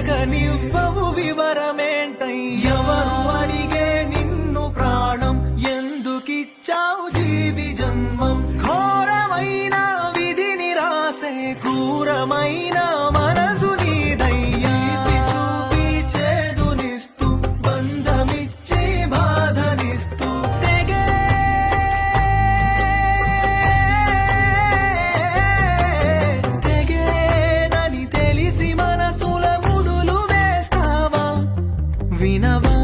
అడగనివ్వవు వివరమేంటై ఎవరు అడిగే నిన్ను ప్రాణం ఎందుకిచ్చావు జీవి జన్మం ఘోరమైన విధిని రాసే క్రూరమైన మనసు నీదయ్యా చూపి చేదునిస్తూ బంధమిచ్చే బాధనిస్తూ తెగేనని తెలిసి మనసుల ముడులు వేస్తావా వినవా